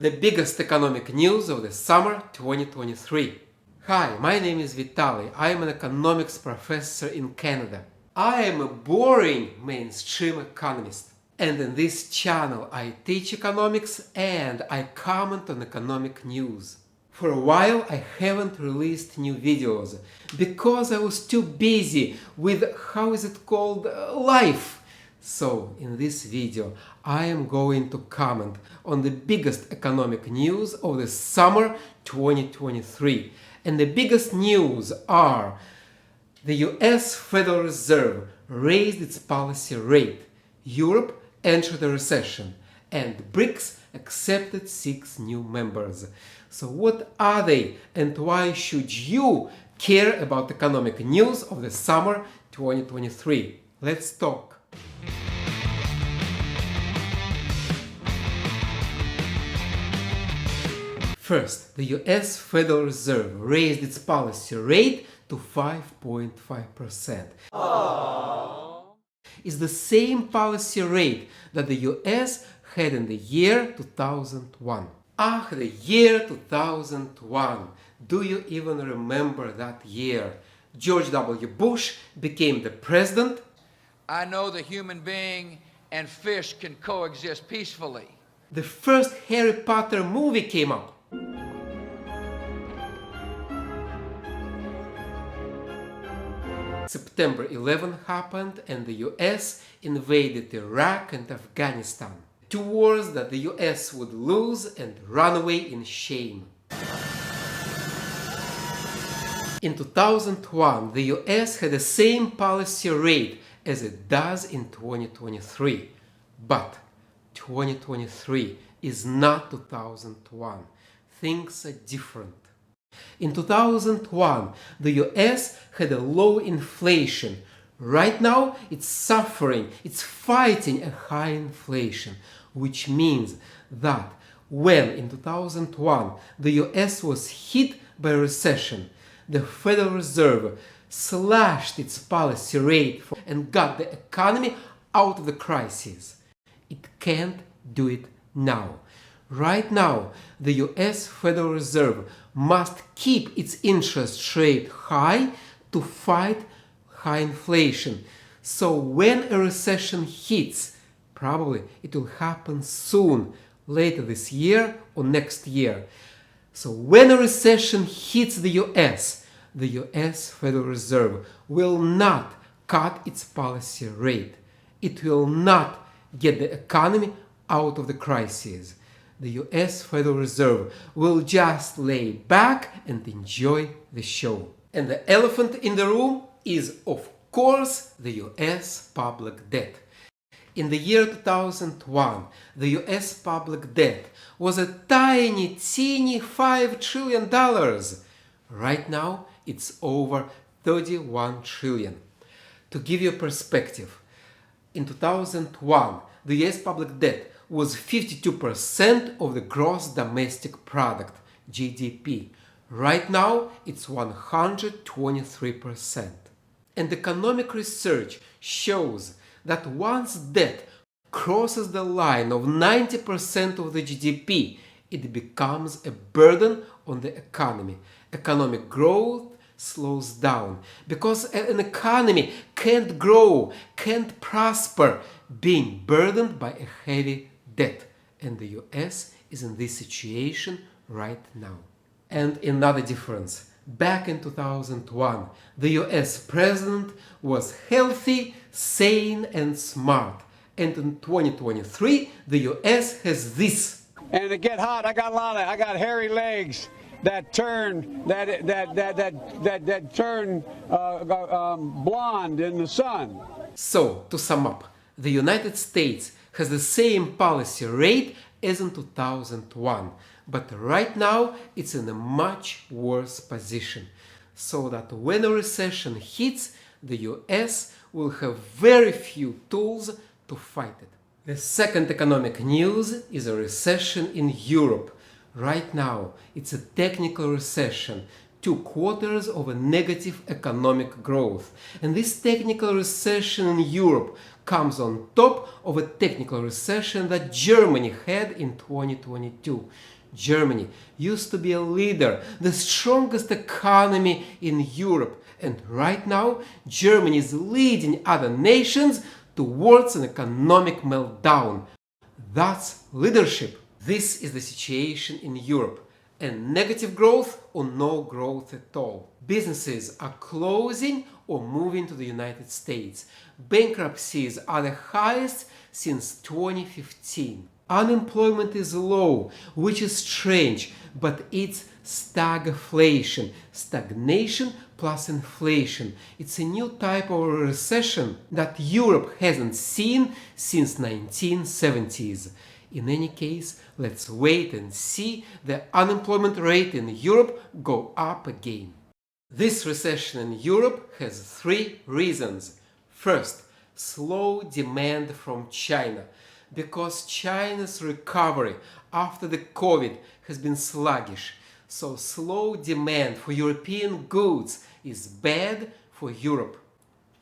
The biggest economic news of the summer 2023. Hi, my name is Vitaly. I am an economics professor in Canada. I am a boring mainstream economist. And in this channel I teach economics and I comment on economic news. For a while I haven't released new videos because I was too busy with, life. So, in this video, I am going to comment on the biggest economic news of the summer 2023. And the biggest news are the US Federal Reserve raised its policy rate, Europe entered a recession, and BRICS accepted 6 new members. So what are they and why should you care about economic news of the summer 2023? Let's talk. First, the US Federal Reserve raised its policy rate to 5.5%. It's the same policy rate that the US had in the year 2001. The year 2001. Do you even remember that year? George W. Bush became the president. I know the human being and fish can coexist peacefully. The first Harry Potter movie came out. September 11 happened and the US invaded Iraq and Afghanistan. 2 wars that the US would lose and run away in shame. In 2001, the US had the same policy rate as it does in 2023. But 2023 is not 2001. Things are different. In 2001, the US had a low inflation. Right now, it's suffering, it's fighting a high inflation, which means that when in 2001 the US was hit by a recession, the Federal Reserve slashed its policy rate and got the economy out of the crisis. It can't do it now. Right now, the US Federal Reserve must keep its interest rate high to fight high inflation. So when a recession hits, probably it will happen soon, later this year or next year. So when a recession hits the US Federal Reserve will not cut its policy rate. It will not get the economy out of the crisis. The US Federal Reserve will just lay back and enjoy the show. And the elephant in the room is, of course, the US public debt. In the year 2001, the US public debt was a teeny $5 trillion. Right now, it's over 31 trillion. To give you a perspective, in 2001, the US public debt was 52% of the gross domestic product, GDP. Right now, it's 123%. And economic research shows that once debt crosses the line of 90% of the GDP, it becomes a burden on the economy. Economic growth slows down because an economy can't grow, can't prosper, being burdened by a heavy debt. And the US is in this situation right now. And another difference. Back in 2001, the US president was healthy, sane and smart. And in 2023, the US has this. And to get hot, I got hairy legs that turn blonde in the sun. So, to sum up, the United States has the same policy rate as in 2001, but right now it's in a much worse position, so that when a recession hits, the US will have very few tools to fight it. The second economic news is a recession in Europe. Right now it's a technical recession, 2 quarters of a negative economic growth. And this technical recession in Europe comes on top of a technical recession that Germany had in 2022. Germany used to be a leader, the strongest economy in Europe, and right now Germany is leading other nations towards an economic meltdown. That's leadership. This is the situation in Europe, and negative growth or no growth at all. Businesses are closing or moving to the United States. Bankruptcies are the highest since 2015. Unemployment is low, which is strange, but it's stagflation, stagnation plus inflation. It's a new type of recession that Europe hasn't seen since 1970s. In any case, let's wait and see the unemployment rate in Europe go up again. This recession in Europe has three reasons. First, slow demand from China, because China's recovery after the COVID has been sluggish. So slow demand for European goods is bad for Europe.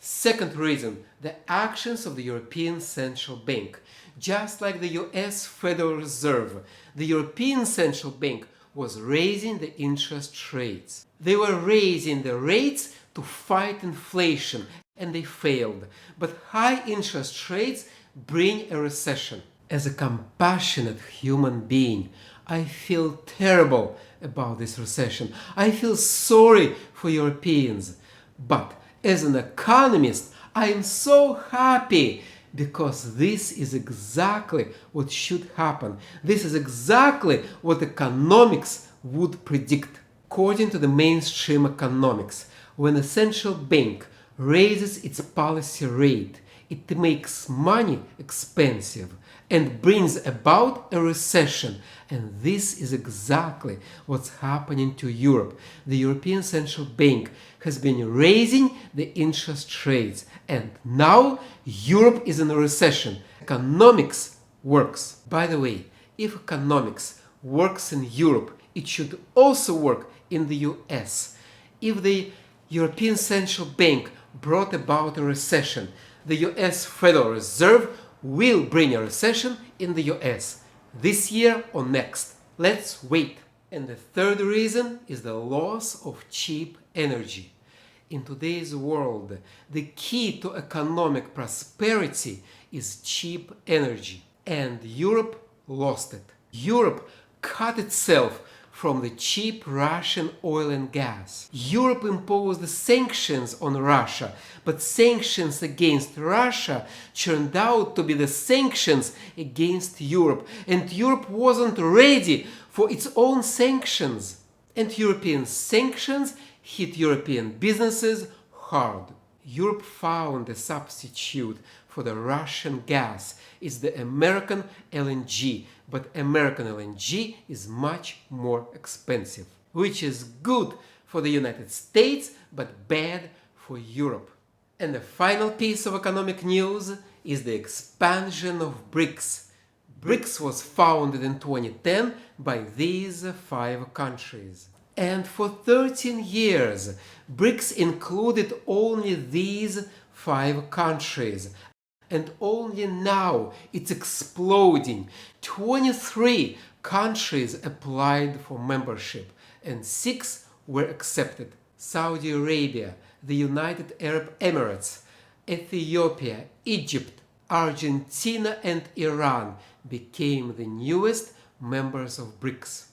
Second reason, the actions of the European Central Bank. Just like the US Federal Reserve, the European Central Bank was raising the interest rates. They were raising the rates to fight inflation, and they failed. But high interest rates bring a recession. As a compassionate human being, I feel terrible about this recession. I feel sorry for Europeans. But as an economist, I am so happy because this is exactly what should happen. This is exactly what economics would predict. According to the mainstream economics, when a central bank raises its policy rate, it makes money expensive and brings about a recession. And this is exactly what's happening to Europe. The European Central Bank has been raising the interest rates, and now Europe is in a recession. Economics works. By the way, if economics works in Europe, it should also work in the US. If the European Central Bank brought about a recession, the US Federal Reserve will bring a recession in the US this year or next. Let's wait. And the third reason is the loss of cheap energy. In today's world, the key to economic prosperity is cheap energy, and Europe lost it. Europe cut itself from the cheap Russian oil and gas. Europe imposed sanctions on Russia, but sanctions against Russia turned out to be the sanctions against Europe, and Europe wasn't ready for its own sanctions. And European sanctions hit European businesses hard. Europe found a substitute for the Russian gas. It's the American LNG, but American LNG is much more expensive, which is good for the United States but bad for Europe. And the final piece of economic news is the expansion of BRICS. BRICS was founded in 2010 by these 5 countries. And for 13 years, BRICS included only these 5 countries. And only now it's exploding. 23 countries applied for membership and 6 were accepted. Saudi Arabia, the United Arab Emirates, Ethiopia, Egypt, Argentina and Iran became the newest members of BRICS.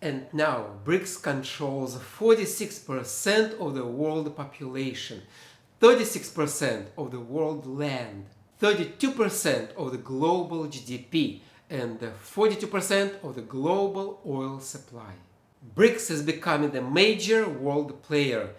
And now BRICS controls 46% of the world population, 36% of the world land, 32% of the global GDP, and 42% of the global oil supply. BRICS is becoming a major world player.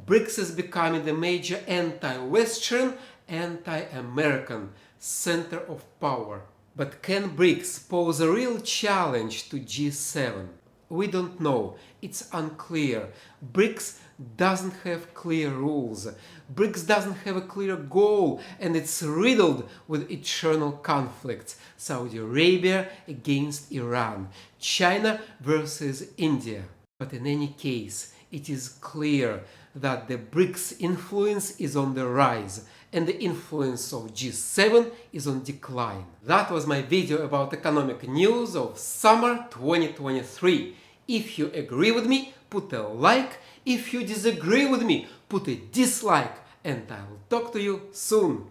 BRICS is becoming the major anti-Western, anti-American center of power. But can BRICS pose a real challenge to G7? We don't know. It's unclear. BRICS doesn't have clear rules. BRICS doesn't have a clear goal, and it's riddled with eternal conflicts. Saudi Arabia against Iran, China versus India. But in any case, it is clear that the BRICS influence is on the rise and the influence of G7 is on decline. That was my video about economic news of summer 2023. If you agree with me, put a like. If you disagree with me, put a dislike. And I will talk to you soon.